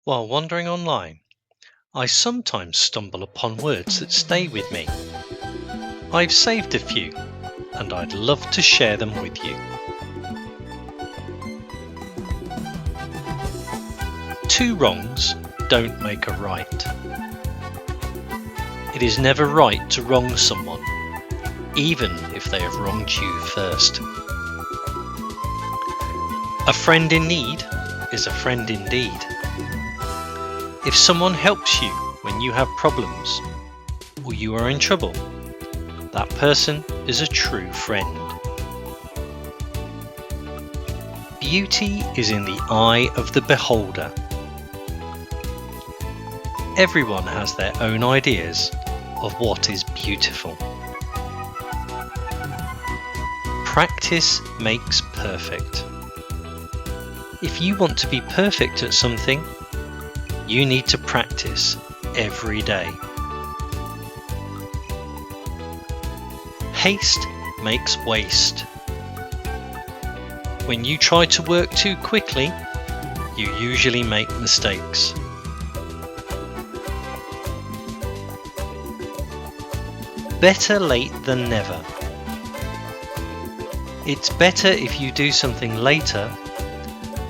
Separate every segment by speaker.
Speaker 1: While wandering online, I sometimes stumble upon words that stay with me. I've saved a few, and I'd love to share them with you. Two wrongs don't make a right. It is never right to wrong someone, even if they have wronged you first. A friend in need is a friend indeed. If someone helps you when you have problems or you are in trouble, that person is a true friend. Beauty is in the eye of the beholder. Everyone has their own ideas of what is beautiful. Practice makes perfect. If you want to be perfect at something, you need to practice every day. Haste makes waste. When you try to work too quickly, you usually make mistakes. Better late than never. It's better if you do something later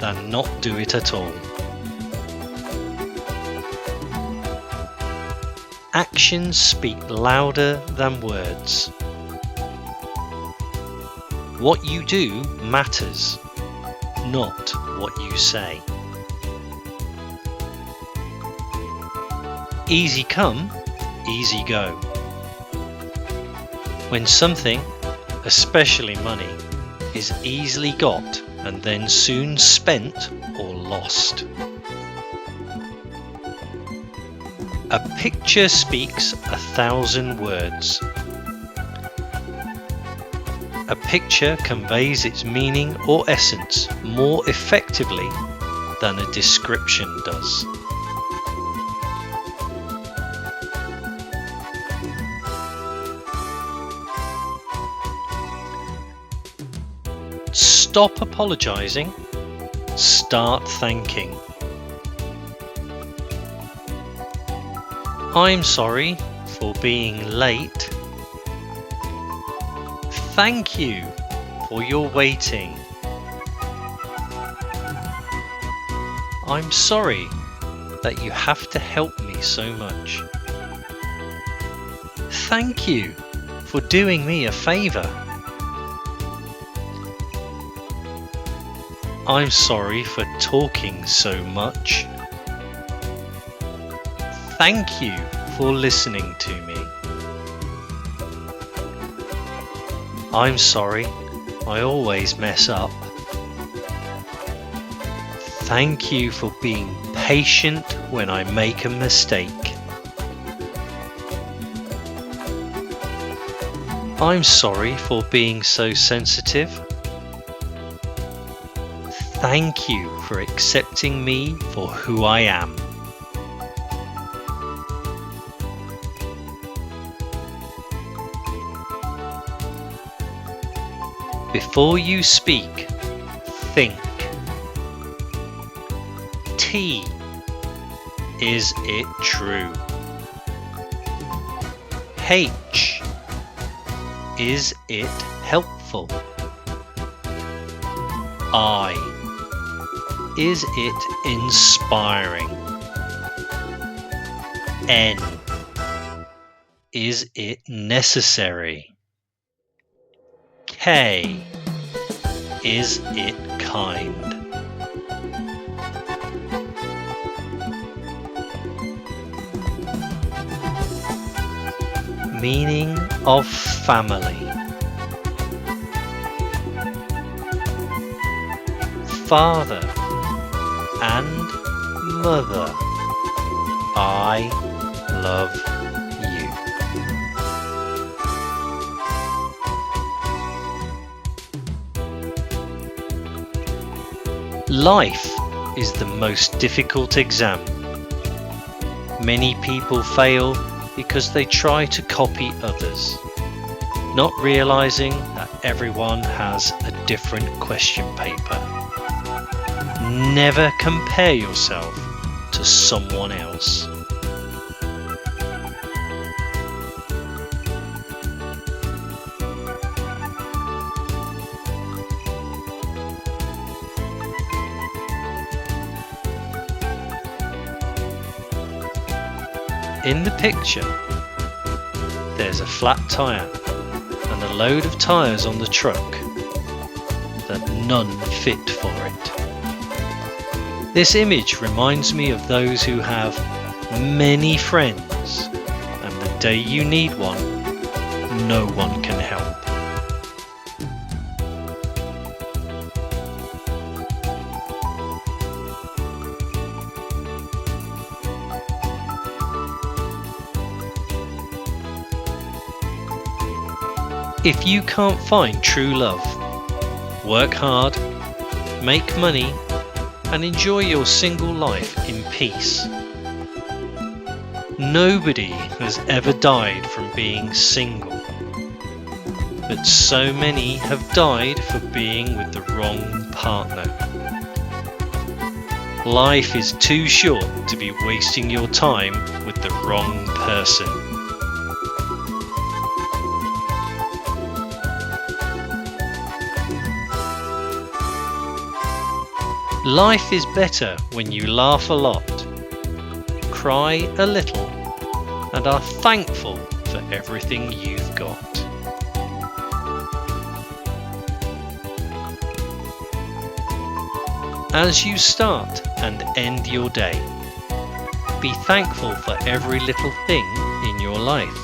Speaker 1: than not do it at all. Actions speak louder than words. What you do matters, not what you say. Easy come, easy go. When something, especially money, is easily got and then soon spent or lost. A picture speaks 1,000 words. A picture conveys its meaning or essence more effectively than a description does. Stop apologizing, start thanking. I'm sorry for being late. Thank you for your waiting. I'm sorry that you have to help me so much. Thank you for doing me a favor. I'm sorry for talking so much. Thank you for listening to me. I'm sorry, I always mess up. Thank you for being patient when I make a mistake. I'm sorry for being so sensitive. Thank you for accepting me for who I am. Before you speak, think. T. Is it true? H. Is it helpful? I. Is it inspiring? N. Is it necessary? K. Is it kind? Meaning of family. Father and mother, I love you. Life is the most difficult exam. Many people fail because they try to copy others, not realizing that everyone has a different question paper. Never compare yourself to someone else. In the picture, there's a flat tire and a load of tires on the truck that none fit for it. This image reminds me of those who have many friends, and the day you need one, no one can help. If you can't find true love, work hard, make money, and enjoy your single life in peace. Nobody has ever died from being single, but so many have died for being with the wrong partner. Life is too short to be wasting your time with the wrong person. Life is better when you laugh a lot, cry a little, and are thankful for everything you've got. As you start and end your day, be thankful for every little thing in your life.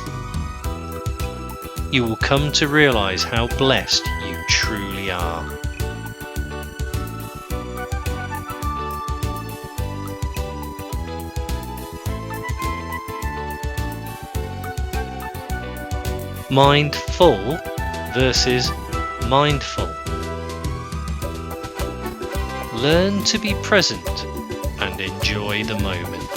Speaker 1: You will come to realize how blessed you truly are. Mindful versus mindful. Learn to be present and enjoy the moment.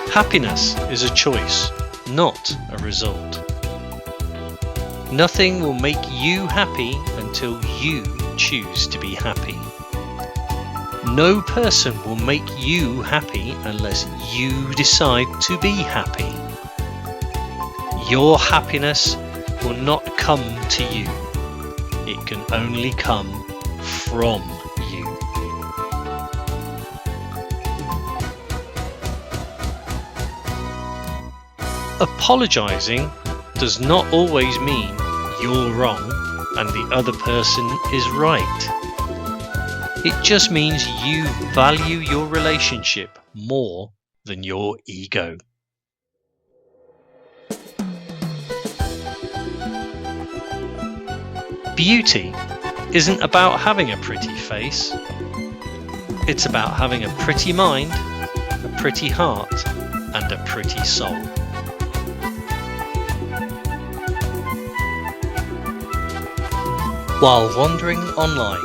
Speaker 1: Happiness is a choice, not a result. Nothing will make you happy until you choose to be happy. No person will make you happy unless you decide to be happy. Your happiness will not come to you. It can only come from you. Apologizing does not always mean you're wrong and the other person is right. It just means you value your relationship more than your ego. Beauty isn't about having a pretty face. It's about having a pretty mind, a pretty heart, and a pretty soul. While wandering online,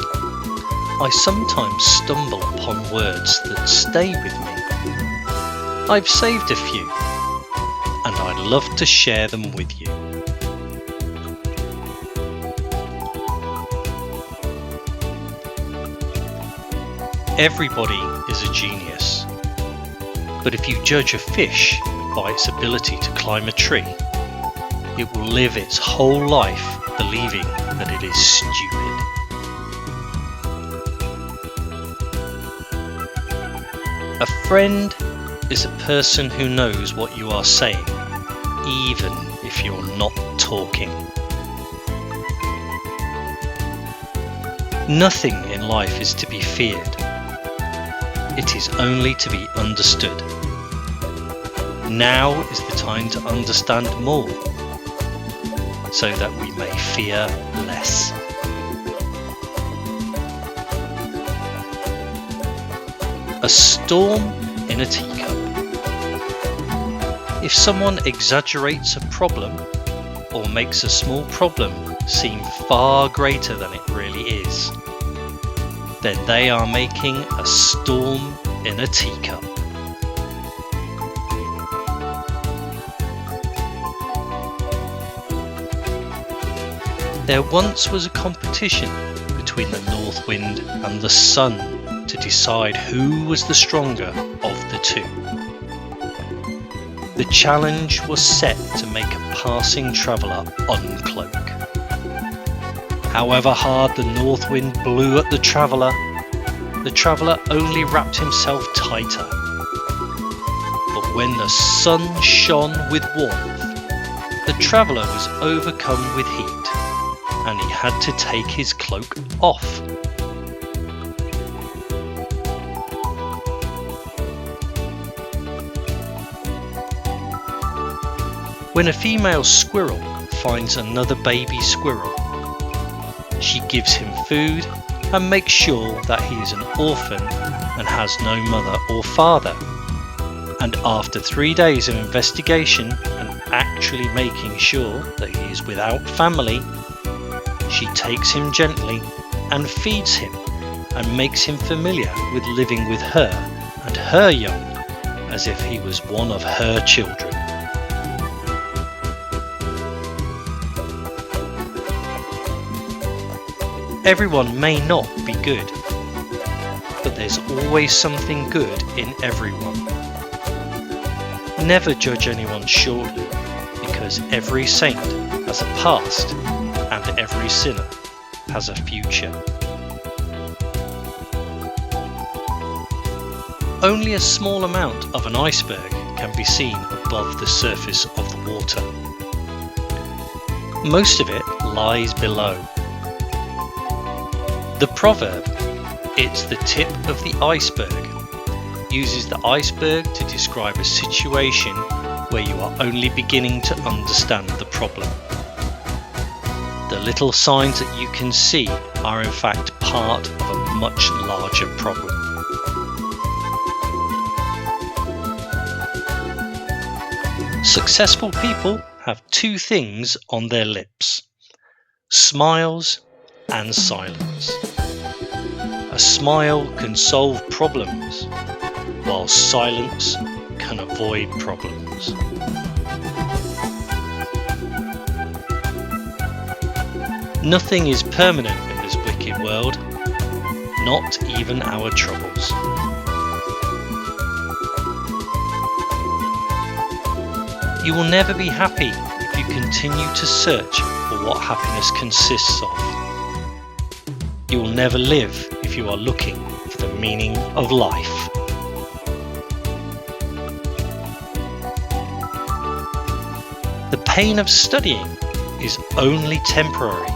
Speaker 1: I sometimes stumble upon words that stay with me. I've saved a few, and I'd love to share them with you. Everybody is a genius, but if you judge a fish by its ability to climb a tree, it will live its whole life believing that it is stupid. A friend is a person who knows what you are saying, even if you're not talking. Nothing in life is to be feared. It is only to be understood. Now is the time to understand more, so that we may fear less. A storm in a teacup. If someone exaggerates a problem or makes a small problem seem far greater than it really is, then they are making a storm in a teacup. There once was a competition between the north wind and the sun to decide who was the stronger of the two. The challenge was set to make a passing traveller uncloak. However hard the north wind blew at the traveller only wrapped himself tighter. But when the sun shone with warmth, the traveller was overcome with heat, and he had to take his cloak off. When a female squirrel finds another baby squirrel, she gives him food and makes sure that he is an orphan and has no mother or father. And after 3 days of investigation and actually making sure that he is without family, she takes him gently and feeds him and makes him familiar with living with her and her young, as if he was one of her children. Everyone may not be good, but there's always something good in everyone. Never judge anyone shortly, because every saint has a past and every sinner has a future. Only a small amount of an iceberg can be seen above the surface of the water. Most of it lies below. The proverb, "It's the tip of the iceberg," uses the iceberg to describe a situation where you are only beginning to understand the problem. The little signs that you can see are in fact part of a much larger problem. Successful people have two things on their lips: smiles and silence. A smile can solve problems, while silence can avoid problems. Nothing is permanent in this wicked world, not even our troubles. You will never be happy if you continue to search for what happiness consists of. You will never live if you are looking for the meaning of life. The pain of studying is only temporary,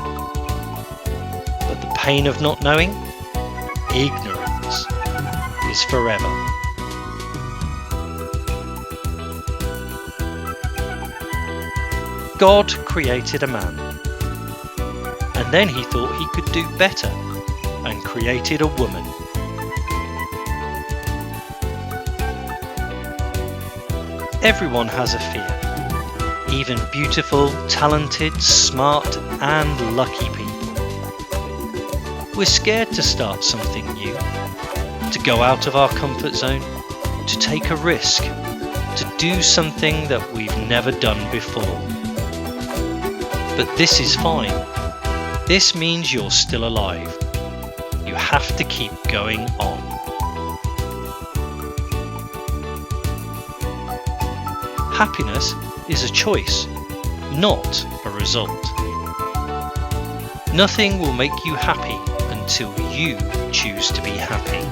Speaker 1: but the pain of not knowing, ignorance, is forever. God created a man, and then he thought he could do better and created a woman. Everyone has a fear, even beautiful, talented, smart and lucky people. We're scared to start something new, to go out of our comfort zone, to take a risk, to do something that we've never done before. But this is fine. This means you're still alive. You have to keep going on. Happiness is a choice, not a result. Nothing will make you happy until you choose to be happy.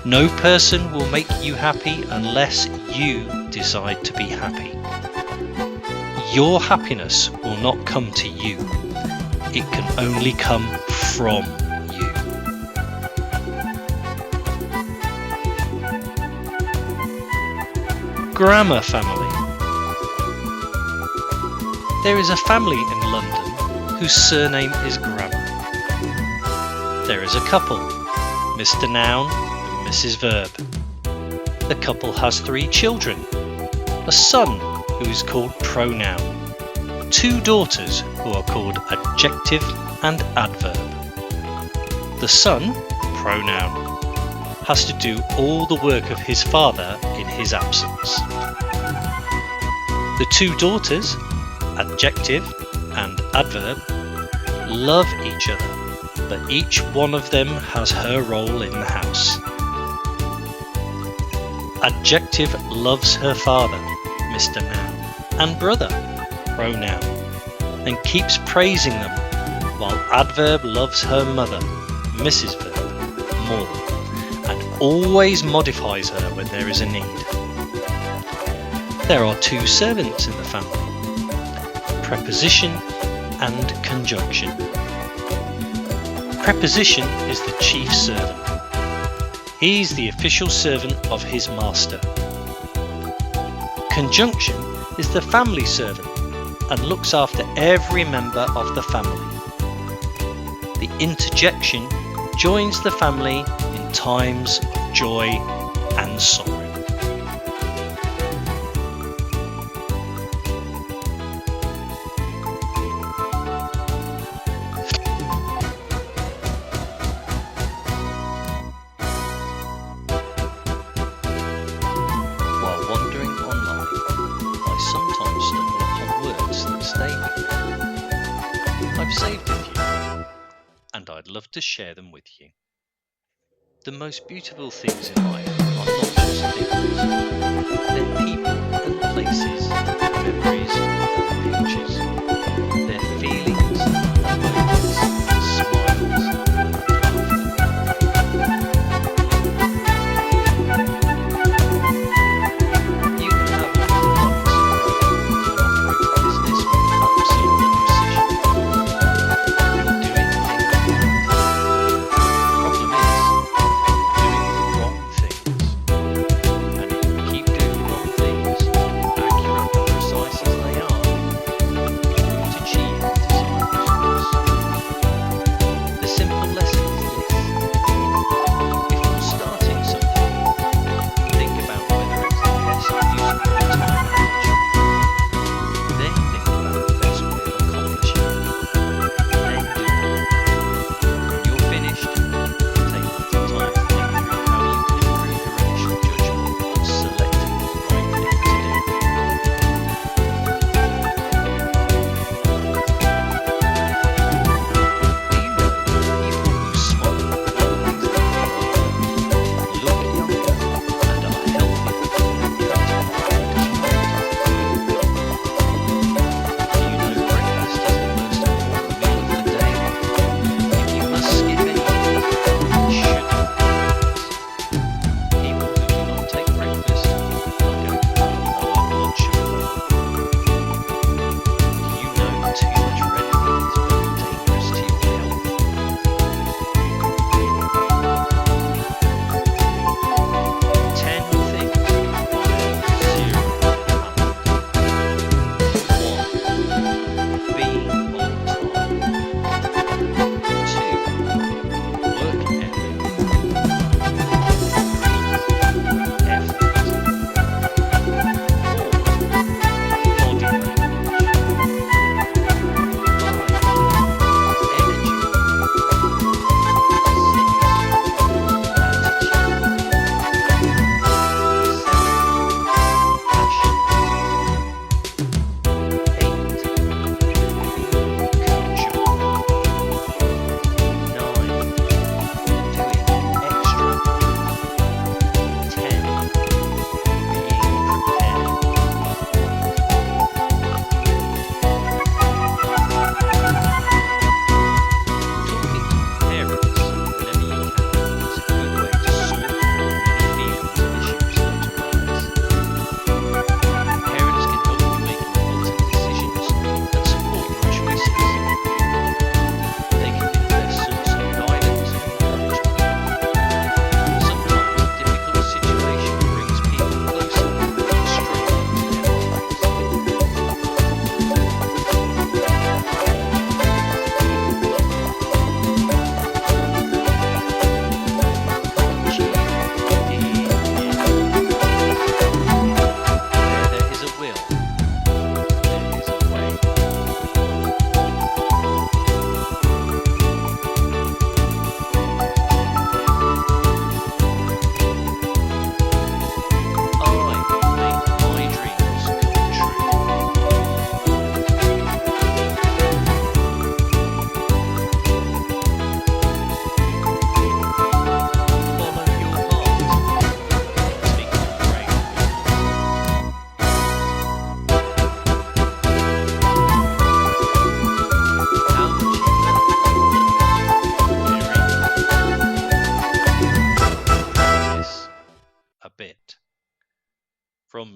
Speaker 1: No person will make you happy unless you decide to be happy. Your happiness will not come to you. It can only come from you. Grammar family. There is a family in London whose surname is Grammar. There is a couple, Mr. Noun and Mrs. Verb. The couple has 3 children, a son who is called Pronoun, 2 daughters who are called Adjective and Adverb. The son, Pronoun, has to do all the work of his father in his absence. The 2 daughters, Adjective and Adverb, love each other, but each one of them has her role in the house. Adjective loves her father, Mr. Noun, and brother, pronoun, and keeps praising them, while adverb loves her mother, Mrs. Verb, more, and always modifies her when there is a need. There are two servants in the family, preposition and conjunction. Preposition is the chief servant. He's the official servant of his master. Conjunction is the family servant and looks after every member of the family. The interjection joins the family in times of joy and sorrow. While wandering online, I sometimes stumble upon words that stay with me. I've saved a few, and I'd love to share them with you. The most beautiful things in life are not just things, they're people and places, memories and pictures. They're feelings, moments, smiles, and laughter. You can have all the luck and operate a business with absolute precision. You're doing things right. Problem is, doing the wrong things. And if you keep doing the wrong things accurately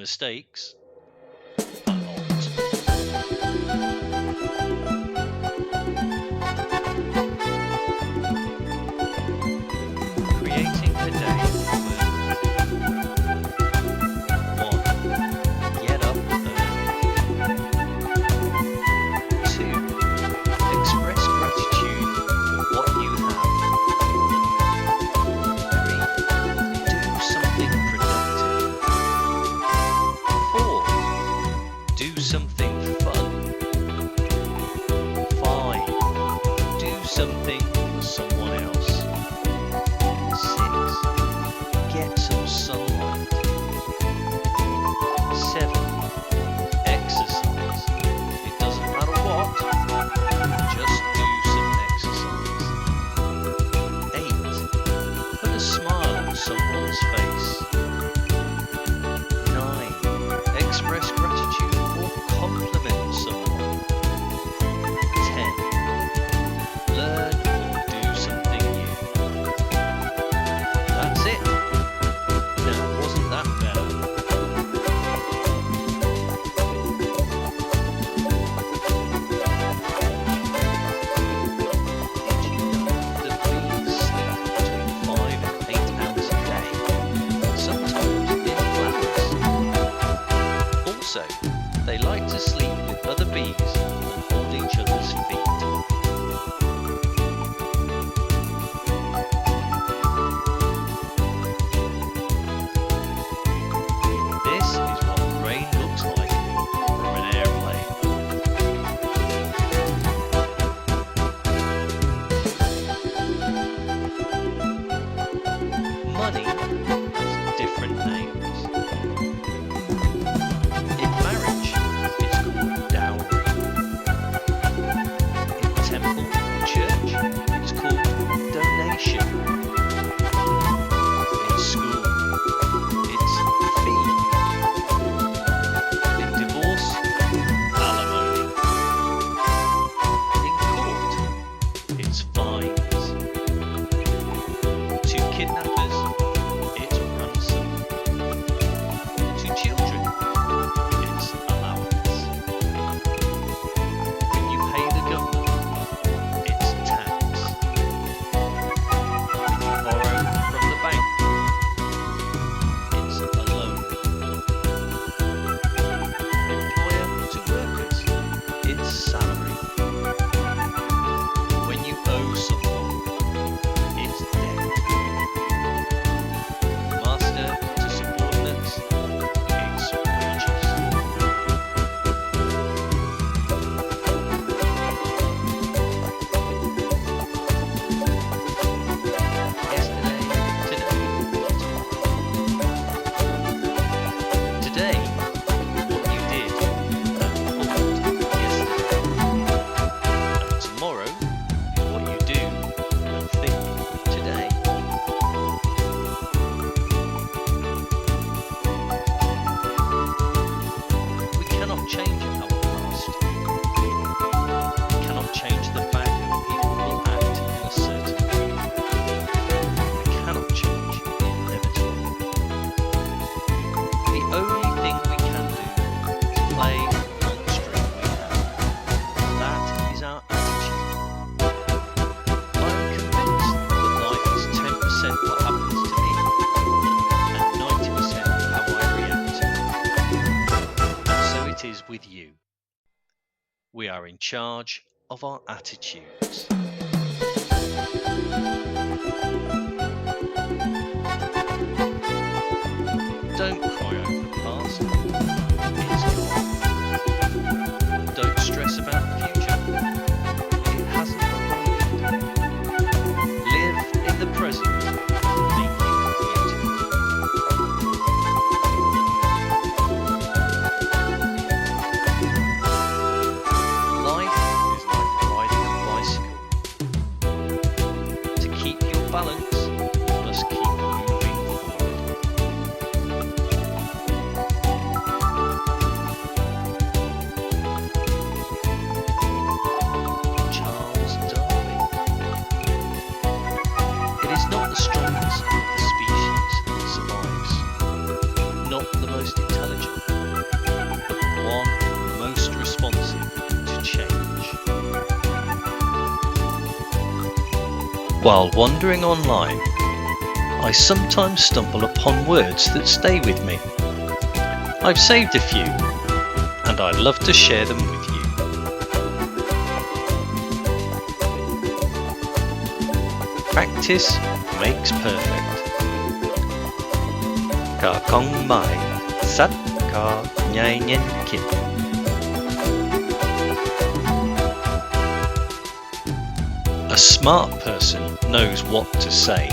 Speaker 1: mistakes. A lot. Creating a day with 1. Get up early. 2. Express gratitude for what you have. 3. Do something productive. 4. Do something fun. 5. Do something for someone else. 6. Get some sunlight. 7. Exercise. It doesn't matter what, just do some exercise. 8. Put a smile on someone's face. 9. Express gratitude or compliment someone. 10. Learn or do something new. That's it. Now, wasn't that better? Did you know that bees sleep between 5 and 8 hours a day, sometimes in flowers? Also, they like to sleep with other bees and hold each other's feet. This is what the rain looks like from an airplane. Money has different names. In marriage, it's called dowry. In temple or church, it's called donation. In school, it's fee. In divorce, alimony. In court, it's fines. To kidnappers, it's ransom. To children, it's allowance. When you pay the government, it's tax. When you borrow from the bank, it's a loan. Employer to workers, it's salary. When you owe someone, it's debt. Master to subordinates, it's wages. Yesterday, today, what you did and thought yesterday. And tomorrow is what you do and think today. We cannot change our past. We cannot change the fact that people will act in a certain way. We cannot change the inevitable. The only thing we can do is play on the string we have. That is our attitude. I am convinced that life is 10% what happens to me and 90% how I react. And so it is with you. We are in charge of our attitudes. Don't cry over the past. It's gone. Don't stress about the future. It hasn't arrived. Live in the present. Make it beautiful. Life is like riding a bicycle. To While wandering online, I sometimes stumble upon words that stay with me. I've saved a few, and I'd love to share them with you. Practice makes perfect. Ka kong mai sat ka nhai nhen kit. A smart person knows what to say.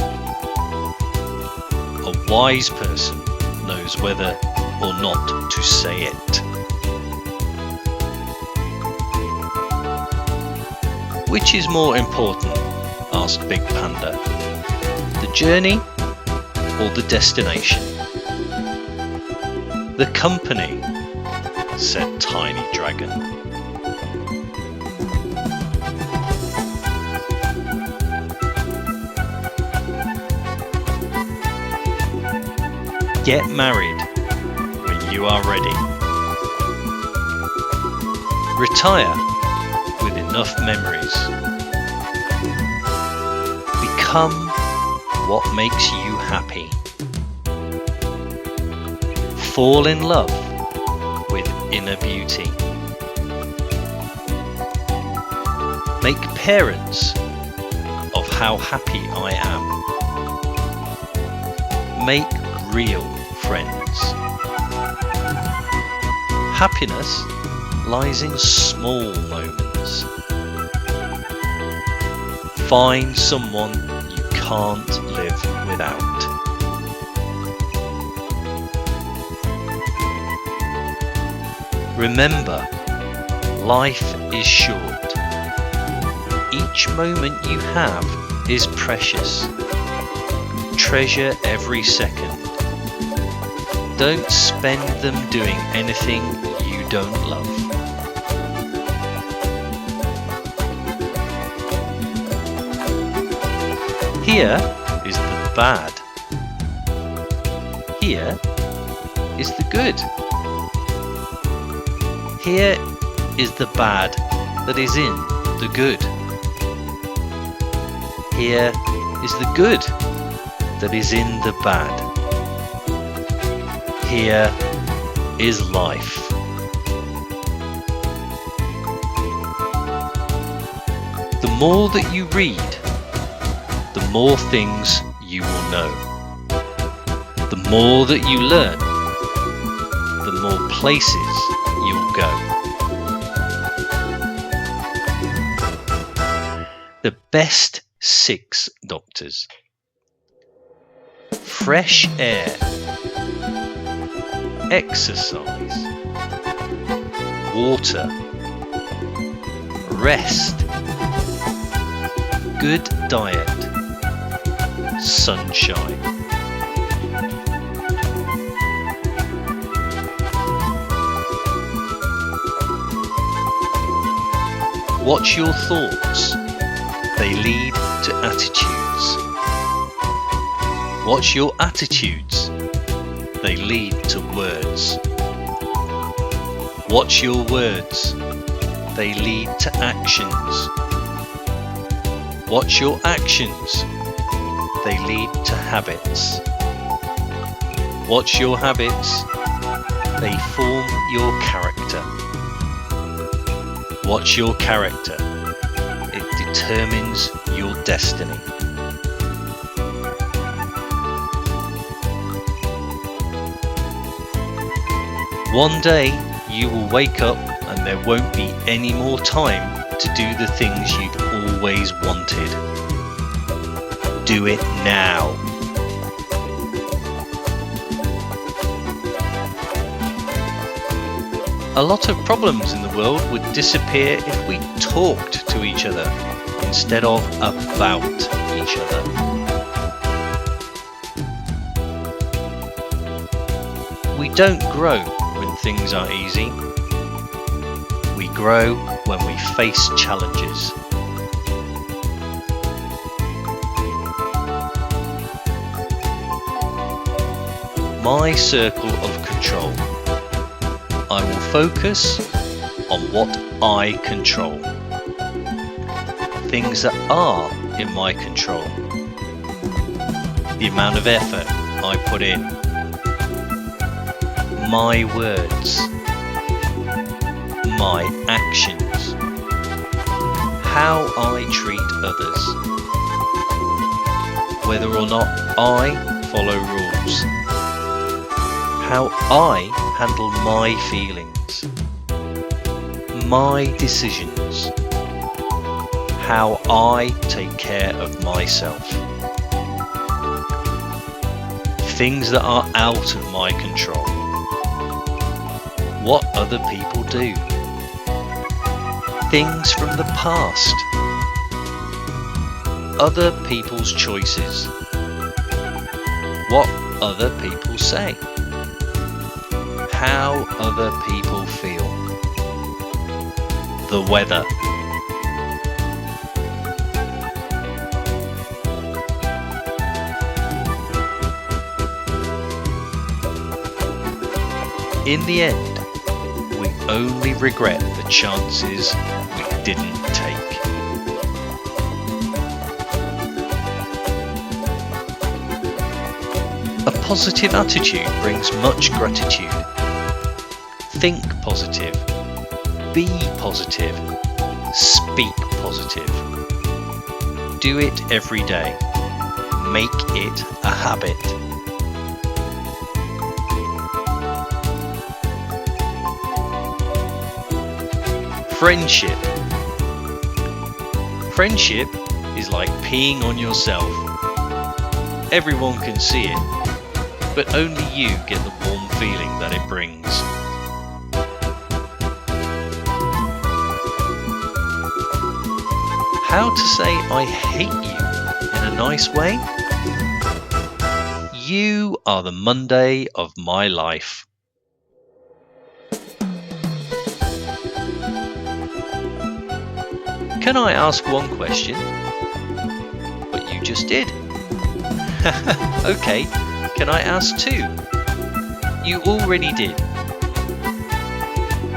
Speaker 1: A wise person knows whether or not to say it. Which is more important? Asked Big Panda. The journey or the destination? The company, said Tiny Dragon. Get married when you are ready. Retire with enough memories. Become what makes you happy. Fall in love with inner beauty. Make parents of how happy I am. Make real friends. Happiness lies in small moments. Find someone you can't live without. Remember, life is short. Each moment you have is precious. Treasure every second. Don't spend them doing anything you don't love. Here is the bad. Here is the good. Here is the bad that is in the good. Here is the good that is in the bad. Here is life. The more that you read, the more things you will know. The more that you learn, the more places you'll go. The best 6 doctors. Fresh air. Exercise. Water. Rest. Good diet. Sunshine. Watch your thoughts. They lead to attitudes. Watch your attitudes. They lead to words. Watch your words. They lead to actions. Watch your actions. They lead to habits. Watch your habits. They form your character. Watch your character. It determines your destiny. One day you will wake up and there won't be any more time to do the things you've always wanted. Do it now. A lot of problems in the world would disappear if we talked to each other instead of about each other. We don't grow when things are easy. We grow when we face challenges. My circle of control. I will focus on what I control. Things that are in my control. The amount of effort I put in, my words, my actions, how I treat others, whether or not I follow rules, how I handle my feelings, my decisions, how I take care of myself. Things that are out of my control. What other people do. Things from the past. Other people's choices. What other people say. How other people feel. The weather. In the end, we only regret the chances we didn't take. A positive attitude brings much gratitude. Think positive. Be positive. Speak positive. Do it every day. Make it a habit. Friendship. Friendship is like peeing on yourself. Everyone can see it, but only you get the warm feeling that it brings. How to say I hate you in a nice way? You are the Monday of my life. Can I ask one question? But you just did. Okay, can I ask two? You already did.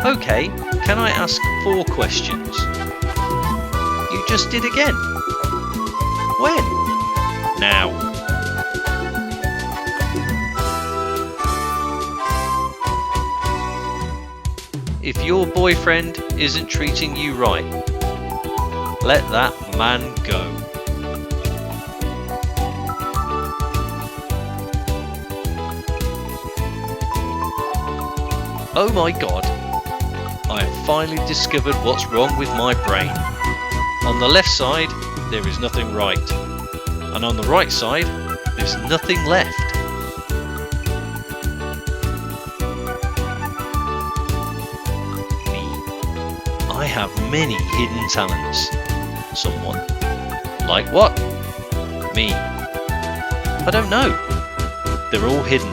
Speaker 1: Okay, can I ask 4 questions? You just did again. When? Now. If your boyfriend isn't treating you right, let that man go. Oh my God, I have finally discovered what's wrong with my brain. On the left side, there is nothing right. And on the right side, there's nothing left. Me. I have many hidden talents. Someone. Like what? Me. I don't know. They're all hidden.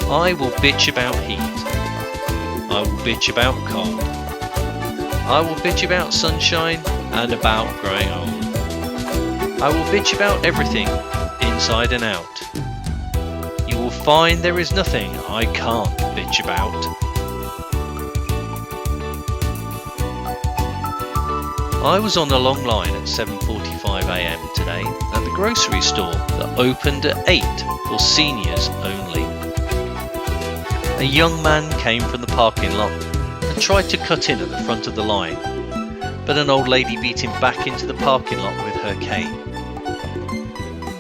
Speaker 1: I will bitch about heat. I will bitch about cold. I will bitch about sunshine and about growing old. I will bitch about everything, inside and out. You will find there is nothing I can't bitch about. I was on a long line at 7:45 AM today at the grocery store that opened at 8 for seniors only. A young man came from the parking lot and tried to cut in at the front of the line, but an old lady beat him back into the parking lot with her cane.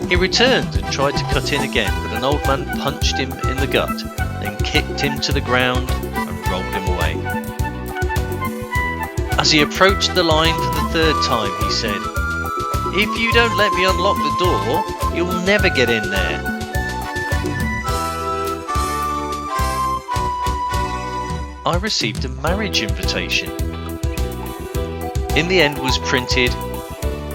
Speaker 1: He returned and tried to cut in again, but an old man punched him in the gut, then kicked him to the ground and rolled him away. As he approached the line for the 3rd time, he said, "If you don't let me unlock the door, you'll never get in there." I received a marriage invitation. In the end was printed,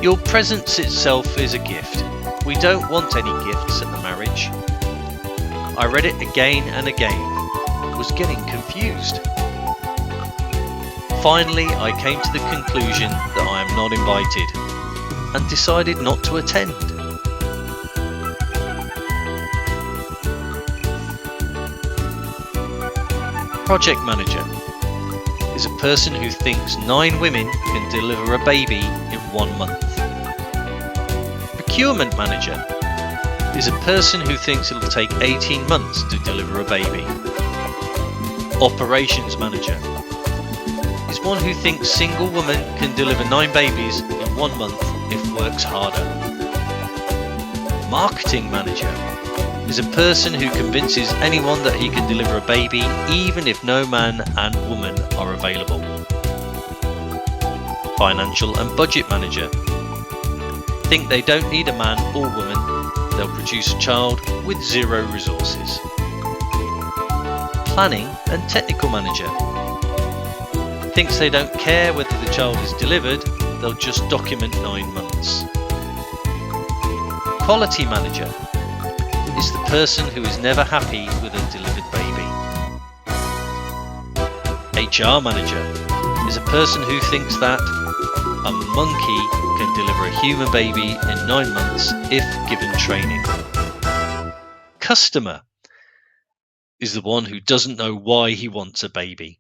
Speaker 1: "Your presence itself is a gift. We don't want any gifts at the marriage." I read it again and again, was getting confused. Finally, I came to the conclusion that I am not invited and decided not to attend. Project manager. is a person who thinks 9 women can deliver a baby in 1 month. Procurement manager is a person who thinks it'll take 18 months to deliver a baby. Operations manager is one who thinks single woman can deliver 9 babies in 1 month if works harder. Marketing manager is a person who convinces anyone that he can deliver a baby even if no man and woman are available. Financial and budget manager think they don't need a man or woman, they'll produce a child with 0 resources. Planning and technical manager thinks they don't care whether the child is delivered, they'll just document 9 months. Quality manager is the person who is never happy with a delivered baby. HR manager is a person who thinks that a monkey can deliver a human baby in 9 months if given training. Customer is the one who doesn't know why he wants a baby.